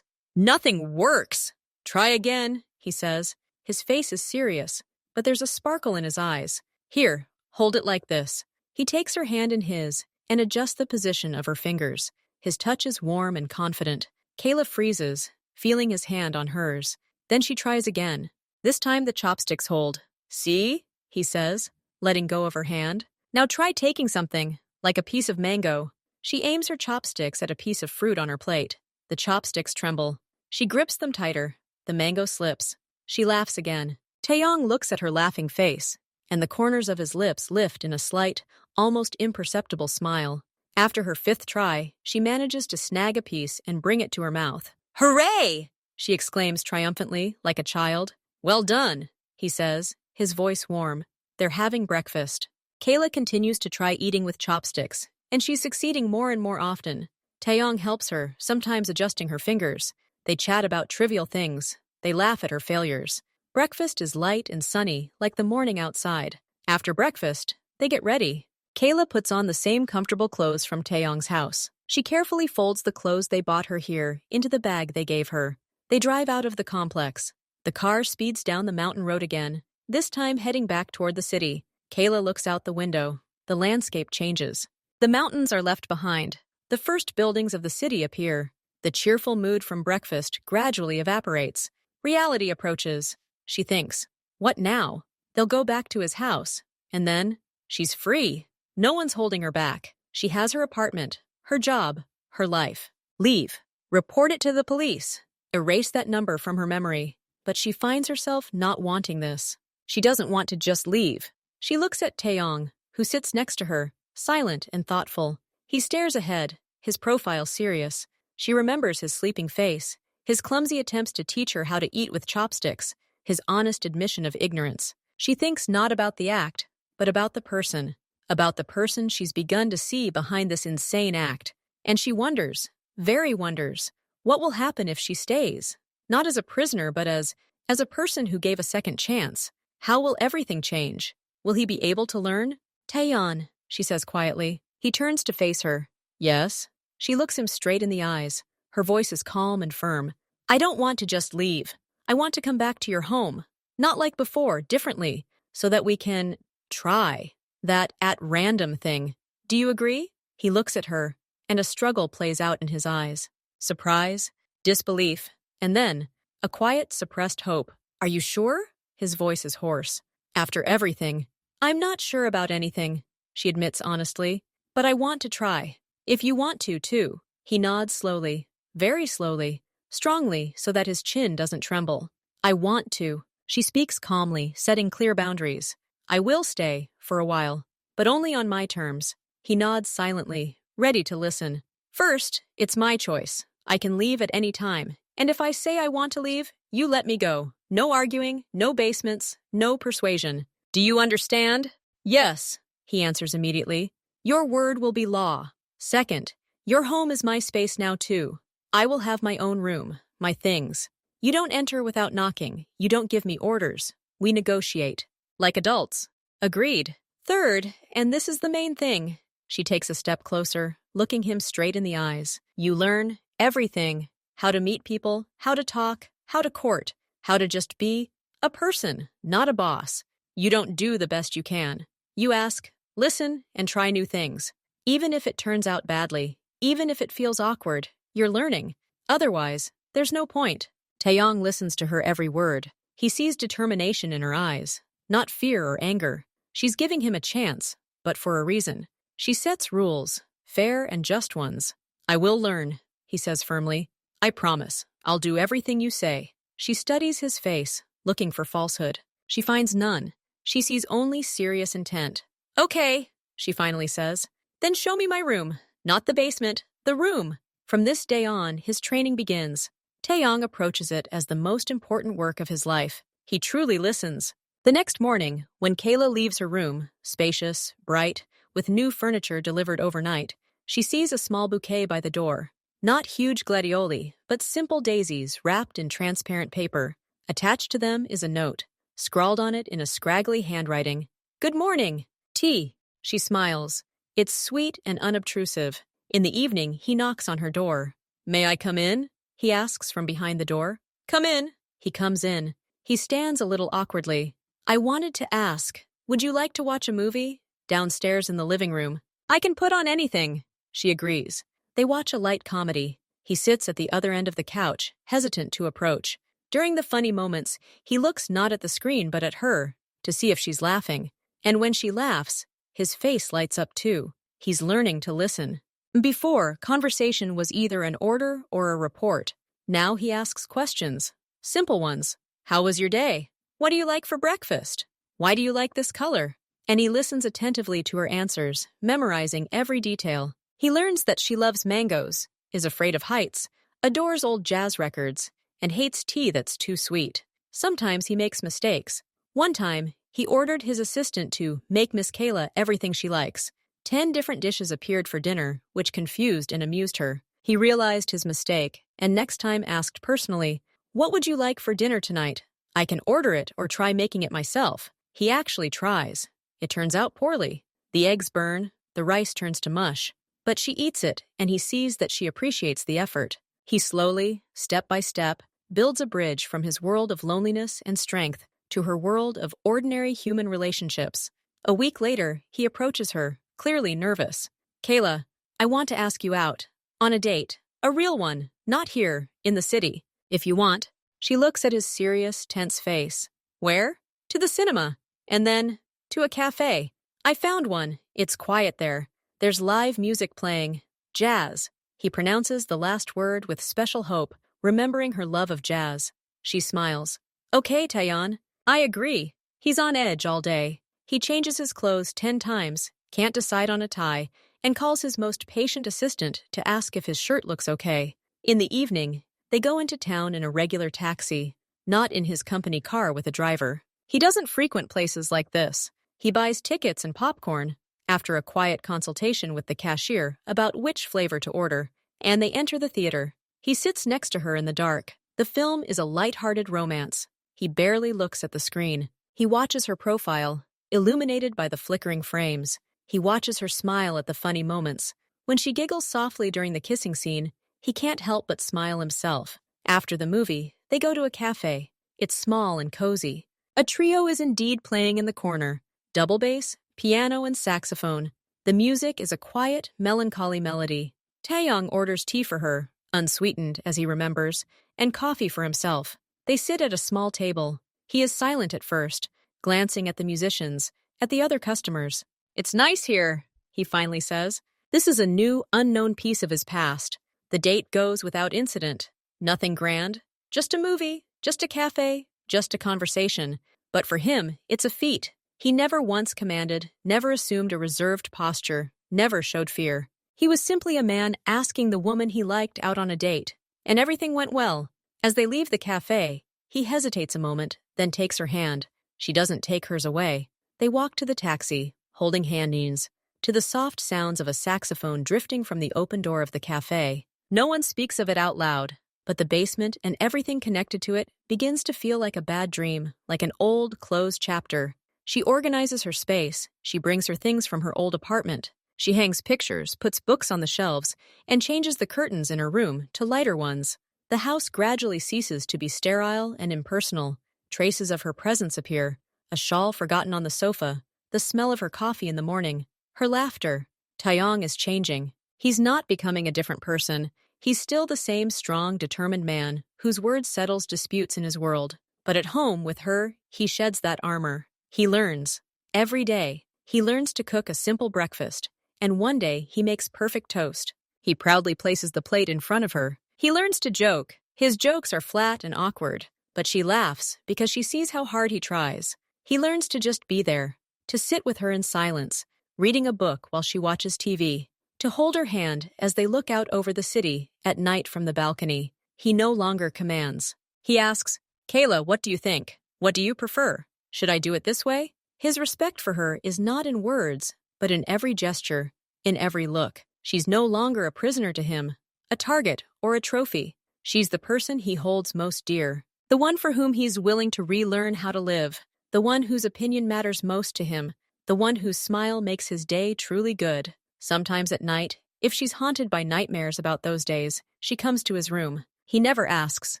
Nothing works. Try again, he says. His face is serious, but there's a sparkle in his eyes. Here, hold it like this. He takes her hand in his and adjusts the position of her fingers. His touch is warm and confident. Kayla freezes, feeling his hand on hers. Then she tries again. This time the chopsticks hold. See? He says, letting go of her hand. Now try taking something, like a piece of mango. She aims her chopsticks at a piece of fruit on her plate. The chopsticks tremble. She grips them tighter. The mango slips. She laughs again. Taeyong looks at her laughing face, and the corners of his lips lift in a slight, almost imperceptible smile. After her fifth try, she manages to snag a piece and bring it to her mouth. Hooray! she exclaims triumphantly, like a child. Well done, he says, his voice warm. They're having breakfast. Kayla continues to try eating with chopsticks, and she's succeeding more and more often. Taeyong helps her, sometimes adjusting her fingers. They chat about trivial things. They laugh at her failures. Breakfast is light and sunny, like the morning outside. After breakfast, they get ready. Kayla puts on the same comfortable clothes from Taeyong's house. She carefully folds the clothes they bought her here into the bag they gave her. They drive out of the complex. The car speeds down the mountain road again, this time heading back toward the city. Kayla looks out the window. The landscape changes. The mountains are left behind. The first buildings of the city appear. The cheerful mood from breakfast gradually evaporates. Reality approaches. She thinks, what now? They'll go back to his house. And then, she's free. No one's holding her back. She has her apartment, her job, her life. Leave. Report it to the police. Erase that number from her memory. But she finds herself not wanting this. She doesn't want to just leave. She looks at Taeyong, who sits next to her, silent and thoughtful. He stares ahead, his profile serious. She remembers his sleeping face, his clumsy attempts to teach her how to eat with chopsticks, his honest admission of ignorance. She thinks not about the act, but about the person she's begun to see behind this insane act. And she wonders, very wonders, what will happen if she stays? Not as a prisoner, but as a person who gave a second chance. How will everything change? Will he be able to learn? Taeyeon, she says quietly. He turns to face her. Yes? She looks him straight in the eyes. Her voice is calm and firm. I don't want to just leave. I want to come back to your home. Not like before, differently, so that we can try that at random thing. Do you agree? He looks at her, and a struggle plays out in his eyes. Surprise, disbelief, and then a quiet, suppressed hope. Are you sure? His voice is hoarse. After everything, I'm not sure about anything, she admits honestly, but I want to try. If you want to, too. He nods slowly, very slowly, strongly so that his chin doesn't tremble. I want to. She speaks calmly, setting clear boundaries. I will stay, for a while, but only on my terms. He nods silently, ready to listen. First, it's my choice. I can leave at any time, and if I say I want to leave, you let me go. No arguing, no basements, no persuasion. Do you understand? Yes, he answers immediately. Your word will be law. Second, your home is my space now too. I will have my own room, my things. You don't enter without knocking. You don't give me orders. We negotiate. Like adults. Agreed. Third, and this is the main thing. She takes a step closer, looking him straight in the eyes. You learn everything. How to meet people, how to talk, how to court, how to just be a person, not a boss. You don't do the best you can. You ask, listen, and try new things. Even if it turns out badly, even if it feels awkward, you're learning. Otherwise, there's no point. Taeyong listens to her every word. He sees determination in her eyes, not fear or anger. She's giving him a chance, but for a reason. She sets rules, fair and just ones. I will learn, he says firmly. I promise. I'll do everything you say. She studies his face, looking for falsehood. She finds none. She sees only serious intent. Okay, she finally says. Then show me my room. Not the basement, the room. From this day on, his training begins. Taeyong approaches it as the most important work of his life. He truly listens. The next morning, when Kayla leaves her room, spacious, bright, with new furniture delivered overnight, she sees a small bouquet by the door. Not huge gladioli, but simple daisies wrapped in transparent paper. Attached to them is a note, scrawled on it in a scraggly handwriting. Good morning. Tea. She smiles. It's sweet and unobtrusive. In the evening, he knocks on her door. May I come in? He asks from behind the door. Come in. He comes in. He stands a little awkwardly. I wanted to ask, would you like to watch a movie? Downstairs in the living room. I can put on anything. She agrees. They watch a light comedy. He sits at the other end of the couch, hesitant to approach. During the funny moments, he looks not at the screen but at her, to see if she's laughing. And when she laughs, his face lights up too. He's learning to listen. Before, conversation was either an order or a report. Now he asks questions. Simple ones. How was your day? What do you like for breakfast? Why do you like this color? And he listens attentively to her answers, memorizing every detail. He learns that she loves mangoes, is afraid of heights, adores old jazz records, and hates tea that's too sweet. Sometimes he makes mistakes. One time, he ordered his assistant to make Miss Kayla everything she likes. 10 different dishes appeared for dinner, which confused and amused her. He realized his mistake, and next time asked personally, "What would you like for dinner tonight? I can order it or try making it myself." He actually tries. It turns out poorly. The eggs burn, the rice turns to mush. But she eats it, and he sees that she appreciates the effort. He slowly, step by step, builds a bridge from his world of loneliness and strength to her world of ordinary human relationships. A week later, he approaches her, clearly nervous. "Kayla, I want to ask you out. On a date. A real one, not here, in the city. If you want." She looks at his serious, tense face. "Where?" "To the cinema. And then, to a cafe. I found one. It's quiet there. There's live music playing. Jazz." He pronounces the last word with special hope, remembering her love of jazz. She smiles. "Okay, Taeyeon. I agree." He's on edge all day. He changes his clothes 10 times, can't decide on a tie, and calls his most patient assistant to ask if his shirt looks okay. In the evening, they go into town in a regular taxi, not in his company car with a driver. He doesn't frequent places like this. He buys tickets and popcorn, after a quiet consultation with the cashier about which flavor to order, and they enter the theater. He sits next to her in the dark. The film is a light-hearted romance. He barely looks at the screen. He watches her profile, illuminated by the flickering frames. He watches her smile at the funny moments. When she giggles softly during the kissing scene, he can't help but smile himself. After the movie, they go to a cafe. It's small and cozy. A trio is indeed playing in the corner. Double bass, piano, and saxophone. The music is a quiet, melancholy melody. Taeyong orders tea for her, unsweetened as he remembers, and coffee for himself. They sit at a small table. He is silent at first, glancing at the musicians, at the other customers. "It's nice here," he finally says. This is a new, unknown piece of his past. The date goes without incident. Nothing grand. Just a movie, just a cafe, just a conversation. But for him, it's a feat. He never once commanded, never assumed a reserved posture, never showed fear. He was simply a man asking the woman he liked out on a date. And everything went well. As they leave the cafe, he hesitates a moment, then takes her hand. She doesn't take hers away. They walk to the taxi, holding hand-knees, to the soft sounds of a saxophone drifting from the open door of the cafe. No one speaks of it out loud, but the basement and everything connected to it begins to feel like a bad dream, like an old, closed chapter. She organizes her space. She brings her things from her old apartment. She hangs pictures, puts books on the shelves, and changes the curtains in her room to lighter ones. The house gradually ceases to be sterile and impersonal. Traces of her presence appear. A shawl forgotten on the sofa, the smell of her coffee in the morning, her laughter. Taeyong is changing. He's not becoming a different person. He's still the same strong, determined man whose word settles disputes in his world. But at home with her, he sheds that armor. He learns. Every day, he learns to cook a simple breakfast, and one day he makes perfect toast. He proudly places the plate in front of her. He learns to joke. His jokes are flat and awkward, but she laughs because she sees how hard he tries. He learns to just be there, to sit with her in silence, reading a book while she watches TV, to hold her hand as they look out over the city at night from the balcony. He no longer commands. He asks, "Kayla, what do you think? What do you prefer? Should I do it this way?" His respect for her is not in words, but in every gesture, in every look. She's no longer a prisoner to him, a target or a trophy. She's the person he holds most dear, the one for whom he's willing to relearn how to live, the one whose opinion matters most to him, the one whose smile makes his day truly good. Sometimes at night, if she's haunted by nightmares about those days, she comes to his room. He never asks,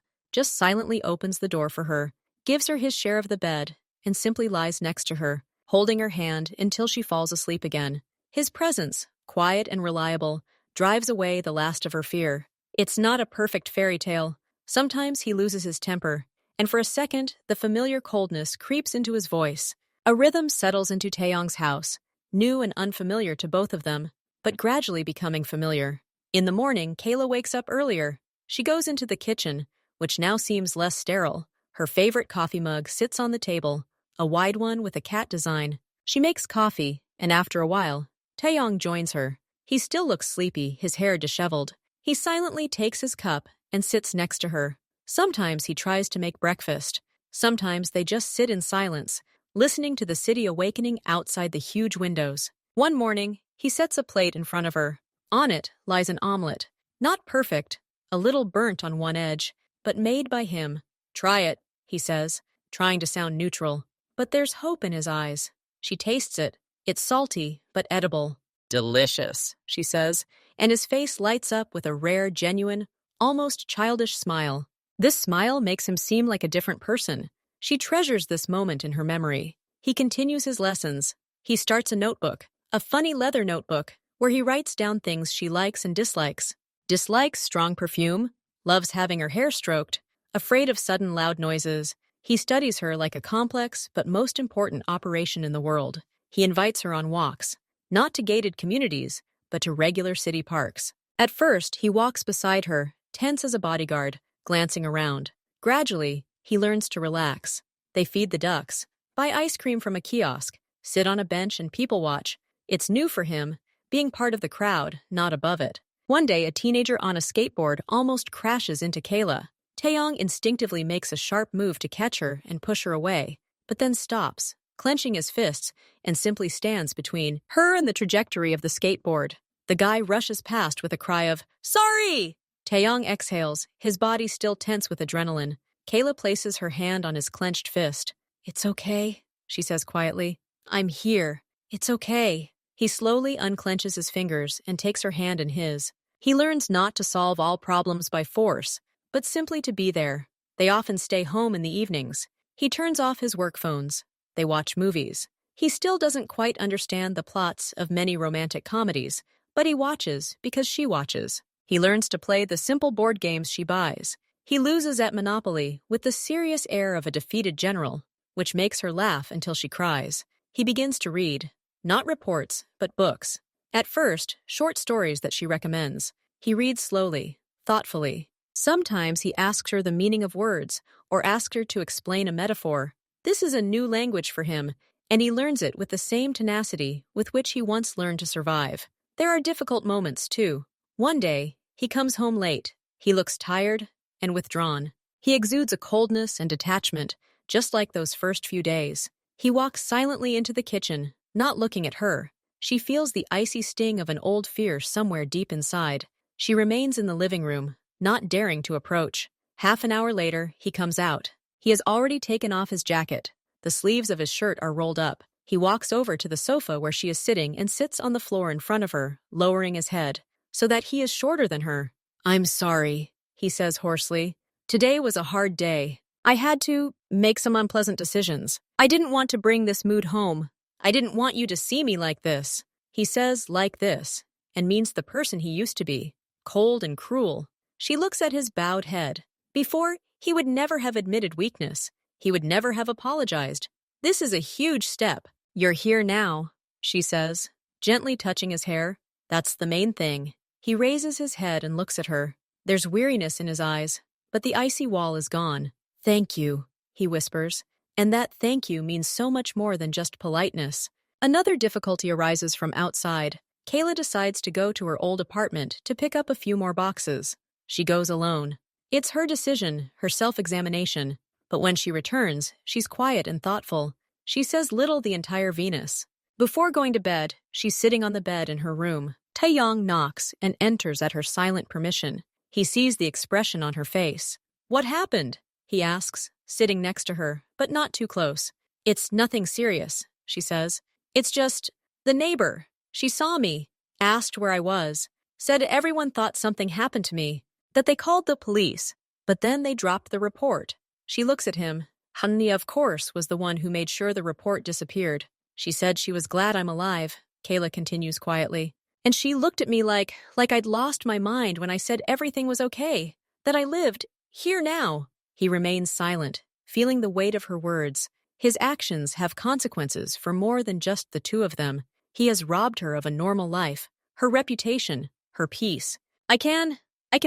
just silently opens the door for her, gives her his share of the bed, and simply lies next to her, holding her hand until she falls asleep again. His presence, quiet and reliable, drives away the last of her fear. It's not a perfect fairy tale. Sometimes he loses his temper, and for a second, the familiar coldness creeps into his voice. A rhythm settles into Taeyong's house, new and unfamiliar to both of them, but gradually becoming familiar. In the morning, Kayla wakes up earlier. She goes into the kitchen, which now seems less sterile. Her favorite coffee mug sits on the table, a wide one with a cat design. She makes coffee, and after a while, Taeyong joins her. He still looks sleepy, his hair disheveled. He silently takes his cup and sits next to her. Sometimes he tries to make breakfast. Sometimes they just sit in silence, listening to the city awakening outside the huge windows. One morning, he sets a plate in front of her. On it lies an omelet. Not perfect, a little burnt on one edge, but made by him. Try it, he says, trying to sound neutral. But there's hope in his eyes. She tastes it. It's salty, but edible. Delicious, she says, and his face lights up with a rare, genuine, almost childish smile. This smile makes him seem like a different person. She treasures this moment in her memory. He continues his lessons. He starts a notebook, a funny leather notebook, where he writes down things she likes and dislikes. Dislikes strong perfume, loves having her hair stroked, afraid of sudden loud noises. He studies her like a complex but most important operation in the world. He invites her on walks, not to gated communities, but to regular city parks. At first, he walks beside her, tense as a bodyguard, glancing around. Gradually, he learns to relax. They feed the ducks, buy ice cream from a kiosk, sit on a bench and people watch. It's new for him, being part of the crowd, not above it. One day, a teenager on a skateboard almost crashes into Kayla. Taeyong instinctively makes a sharp move to catch her and push her away, but then stops, clenching his fists, and simply stands between her and the trajectory of the skateboard. The guy rushes past with a cry of, "Sorry!" Taeyong exhales, his body still tense with adrenaline. Kayla places her hand on his clenched fist. "It's okay," she says quietly. "I'm here. It's okay." He slowly unclenches his fingers and takes her hand in his. He learns not to solve all problems by force, but simply to be there. They often stay home in the evenings. He turns off his work phones. They watch movies. He still doesn't quite understand the plots of many romantic comedies, but he watches because she watches. He learns to play the simple board games she buys. He loses at Monopoly with the serious air of a defeated general, which makes her laugh until she cries. He begins to read, not reports, but books. At first, short stories that she recommends. He reads slowly, thoughtfully. Sometimes he asks her the meaning of words or asks her to explain a metaphor. This is a new language for him, and he learns it with the same tenacity with which he once learned to survive. There are difficult moments, too. One day, he comes home late. He looks tired and withdrawn. He exudes a coldness and detachment, just like those first few days. He walks silently into the kitchen, not looking at her. She feels the icy sting of an old fear somewhere deep inside. She remains in the living room, not daring to approach. Half an hour later, he comes out. He has already taken off his jacket. The sleeves of his shirt are rolled up. He walks over to the sofa where she is sitting and sits on the floor in front of her, lowering his head, so that he is shorter than her. "I'm sorry," he says hoarsely. "Today was a hard day. I had to make some unpleasant decisions. I didn't want to bring this mood home. I didn't want you to see me like this." He says "like this," and means the person he used to be, cold and cruel. She looks at his bowed head. Before, he would never have admitted weakness. He would never have apologized. This is a huge step. "You're here now," she says, gently touching his hair. "That's the main thing." He raises his head and looks at her. There's weariness in his eyes, but the icy wall is gone. "Thank you," he whispers, and that thank you means so much more than just politeness. Another difficulty arises from outside. Kayla decides to go to her old apartment to pick up a few more boxes. She goes alone. It's her decision, her self-examination. But when she returns, she's quiet and thoughtful. She says little the entire Venus. Before going to bed, she's sitting on the bed in her room. Taeyong knocks and enters at her silent permission. He sees the expression on her face. "What happened?" he asks, sitting next to her, but not too close. "It's nothing serious," she says. "It's just the neighbor. She saw me, asked where I was, said everyone thought something happened to me, that they called the police, but then they dropped the report." She looks at him. Hanni, of course, was the one who made sure the report disappeared. "She said she was glad I'm alive," Kayla continues quietly. "And she looked at me like I'd lost my mind when I said everything was okay, that I lived here now." He remains silent, feeling the weight of her words. His actions have consequences for more than just the two of them. He has robbed her of a normal life, her reputation, her peace. I can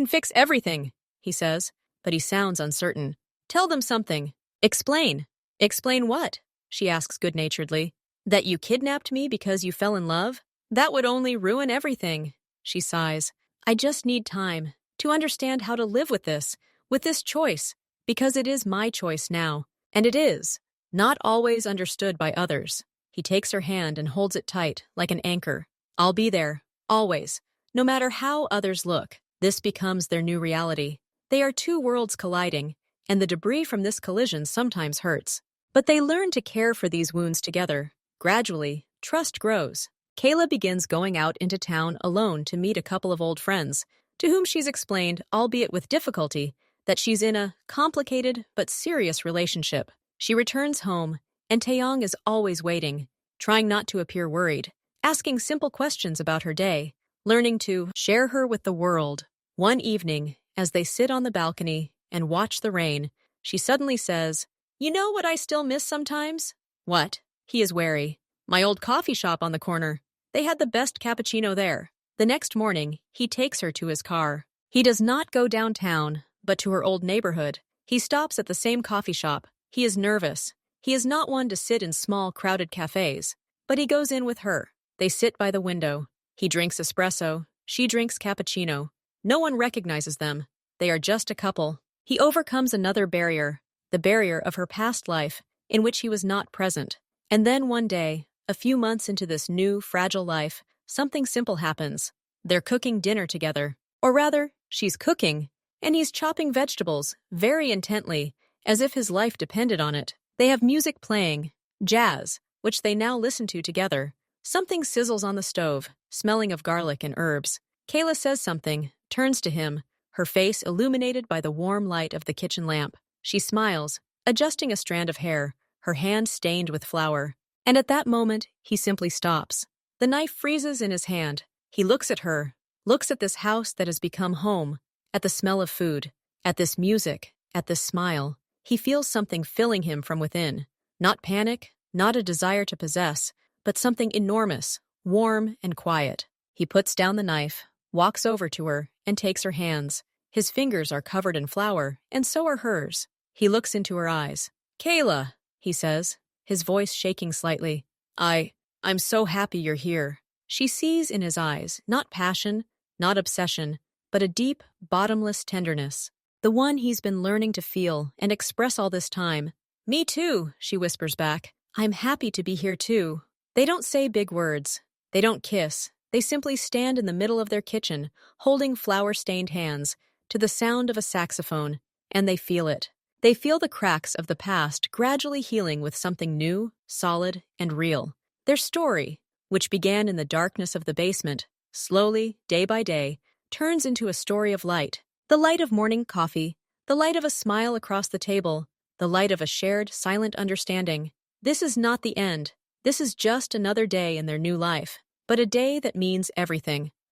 fix everything," he says, but he sounds uncertain. "Tell them something. Explain." "Explain what?" she asks good-naturedly. "That you kidnapped me because you fell in love? That would only ruin everything." She sighs. "I just need time to understand how to live with this with this choice, because it is my choice now, and it is not always understood by others. He takes her hand and holds it tight, like an anchor. I'll be there, always, no matter how others look. This becomes their new reality. They are two worlds colliding, and the debris from this collision sometimes hurts. But they learn to care for these wounds together. Gradually, trust grows. Kayla begins going out into town alone to meet a couple of old friends, to whom she's explained, albeit with difficulty, that she's in a complicated but serious relationship. She returns home, and Taeyong is always waiting, trying not to appear worried, asking simple questions about her day, learning to share her with the world. One evening, as they sit on the balcony and watch the rain, she suddenly says, "You know what I still miss sometimes?" "What?" He is wary. "My old coffee shop on the corner. They had the best cappuccino there." The next morning, he takes her to his car. He does not go downtown, but to her old neighborhood. He stops at the same coffee shop. He is nervous. He is not one to sit in small, crowded cafes. But he goes in with her. They sit by the window. He drinks espresso. She drinks cappuccino. No one recognizes them. They are just a couple. He overcomes another barrier, the barrier of her past life, in which he was not present. And then one day, a few months into this new, fragile life, something simple happens. They're cooking dinner together. Or rather, she's cooking, and he's chopping vegetables, very intently, as if his life depended on it. They have music playing, jazz, which they now listen to together. Something sizzles on the stove, smelling of garlic and herbs. Kayla says something, turns to him, her face illuminated by the warm light of the kitchen lamp. She smiles, adjusting a strand of hair, her hand stained with flour. And at that moment, he simply stops. The knife freezes in his hand. He looks at her, looks at this house that has become home, at the smell of food, at this music, at this smile. He feels something filling him from within. Not panic, not a desire to possess, but something enormous, warm and quiet. He puts down the knife, walks over to her, and takes her hands. His fingers are covered in flour, and so are hers. He looks into her eyes. "Kayla," he says, his voice shaking slightly. I'm so happy you're here." She sees in his eyes not passion, not obsession, but a deep, bottomless tenderness. The one he's been learning to feel and express all this time. "Me too," she whispers back. "I'm happy to be here too." They don't say big words. They don't kiss. They simply stand in the middle of their kitchen, holding flour-stained hands, to the sound of a saxophone, and they feel it. They feel the cracks of the past gradually healing with something new, solid, and real. Their story, which began in the darkness of the basement, slowly, day by day, turns into a story of light. The light of morning coffee, the light of a smile across the table, the light of a shared, silent understanding. This is not the end. This is just another day in their new life, but a day that means everything.